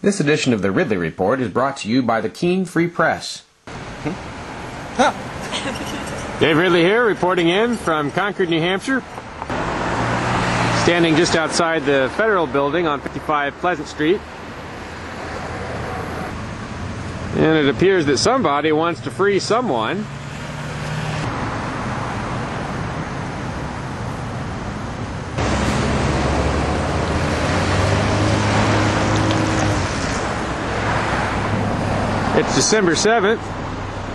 This edition of the Ridley Report is brought to you by the Keene Free Press. Dave Ridley here, reporting in from Concord, New Hampshire. Standing just outside the Federal Building on 55 Pleasant Street. And it appears that somebody wants to free someone. It's December 7th,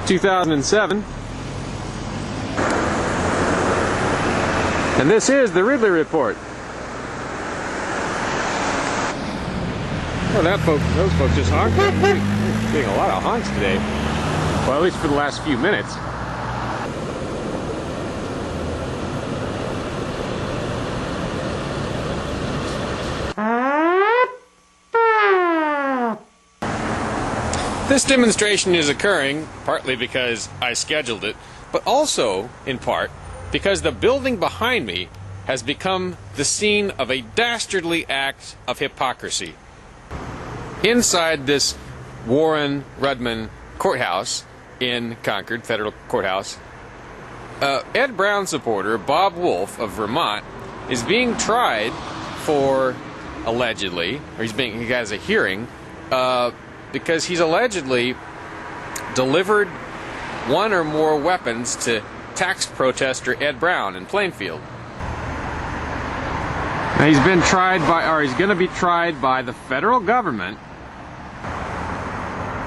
2007. And this is the Ridley Report. Oh, those folks just honked. Getting a lot of honks today. Well, at least for the last few minutes. This demonstration is occurring partly because I scheduled it, but also, in part, because the building behind me has become the scene of a dastardly act of hypocrisy. Inside this Warren Rudman Courthouse in Concord, Federal Courthouse, Ed Brown supporter Bob Wolf of Vermont is being tried for, allegedly, or he has a hearing, because he's allegedly delivered one or more weapons to tax protester Ed Brown in Plainfield. Now he's been tried by, or he's going to be tried by the federal government,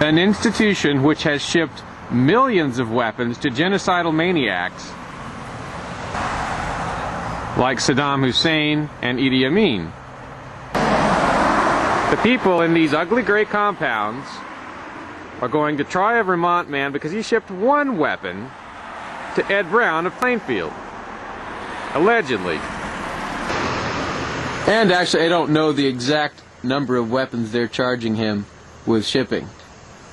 an institution which has shipped millions of weapons to genocidal maniacs like Saddam Hussein and Idi Amin. The people in these ugly gray compounds are going to try a Vermont man because he shipped one weapon to Ed Brown of Plainfield, allegedly. And actually, I don't know the exact number of weapons they're charging him with shipping.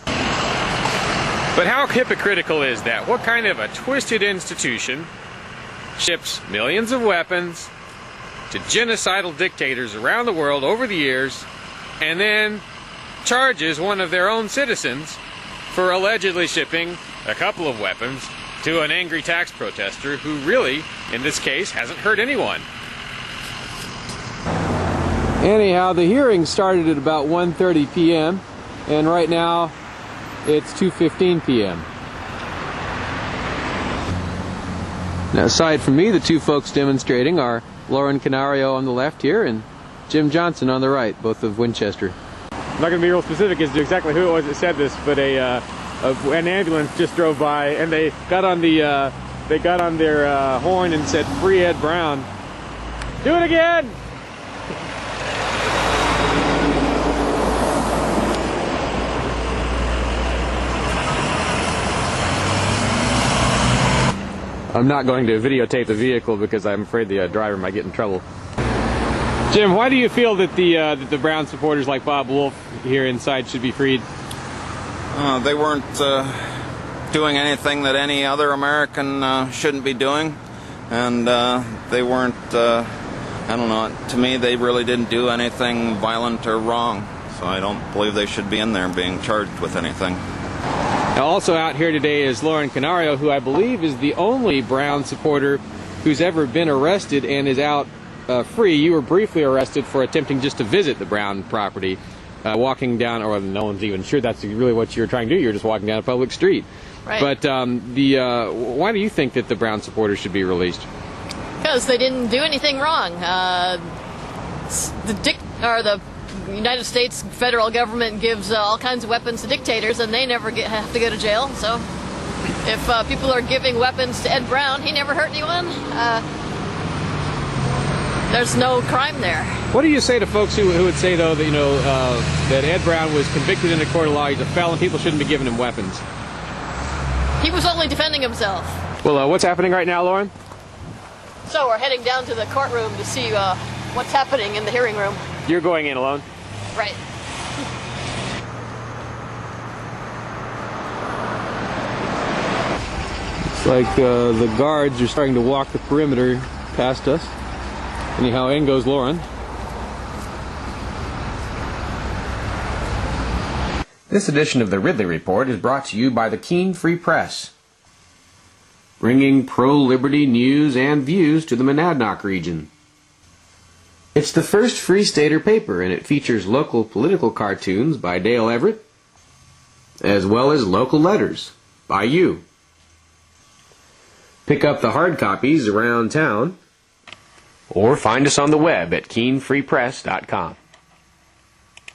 But how hypocritical is that? What kind of a twisted institution ships millions of weapons to genocidal dictators around the world over the years, and then charges one of their own citizens for allegedly shipping a couple of weapons to an angry tax protester who really, in this case, hasn't hurt anyone? Anyhow, the hearing started at about 1:30 p.m. and right now it's 2:15 p.m. Now, aside from me, the two folks demonstrating are Lauren Canario on the left here and Jim Johnson on the right, both of Winchester. I'm not going to be real specific as to exactly who it was that said this, but an ambulance just drove by and they got on their horn and said, "Free Ed Brown." Do it again! I'm not going to videotape the vehicle because I'm afraid the driver might get in trouble. Jim, why do you feel that the Brown supporters like Bob Wolf here inside should be freed? They weren't doing anything that any other American shouldn't be doing, and they weren't, I don't know, to me they really didn't do anything violent or wrong, so I don't believe they should be in there being charged with anything. Now, also out here today is Lauren Canario, who I believe is the only Brown supporter who's ever been arrested and is out free. You were briefly arrested for attempting just to visit the Brown property, walking down, or no one's even sure that's really what you're trying to do. You're just walking down a public street. Right. But why do you think that the Brown supporters should be released? Because they didn't do anything wrong. The United States federal government gives all kinds of weapons to dictators, and they never have to go to jail. So, if people are giving weapons to Ed Brown, he never hurt anyone. There's no crime there. What do you say to folks who would say, though, that that Ed Brown was convicted in a court of law, he's a felon, people shouldn't be giving him weapons? He was only defending himself. Well, what's happening right now, Lauren? So we're heading down to the courtroom to see what's happening in the hearing room. You're going in alone? Right. It's like the guards are starting to walk the perimeter past us. Anyhow, in goes Lauren. This edition of the Ridley Report is brought to you by the Keene Free Press, bringing pro-liberty news and views to the Monadnock region. It's the first Free Stater paper, and it features local political cartoons by Dale Everett, as well as local letters by you. Pick up the hard copies around town, or find us on the web at KeeneFreePress.com.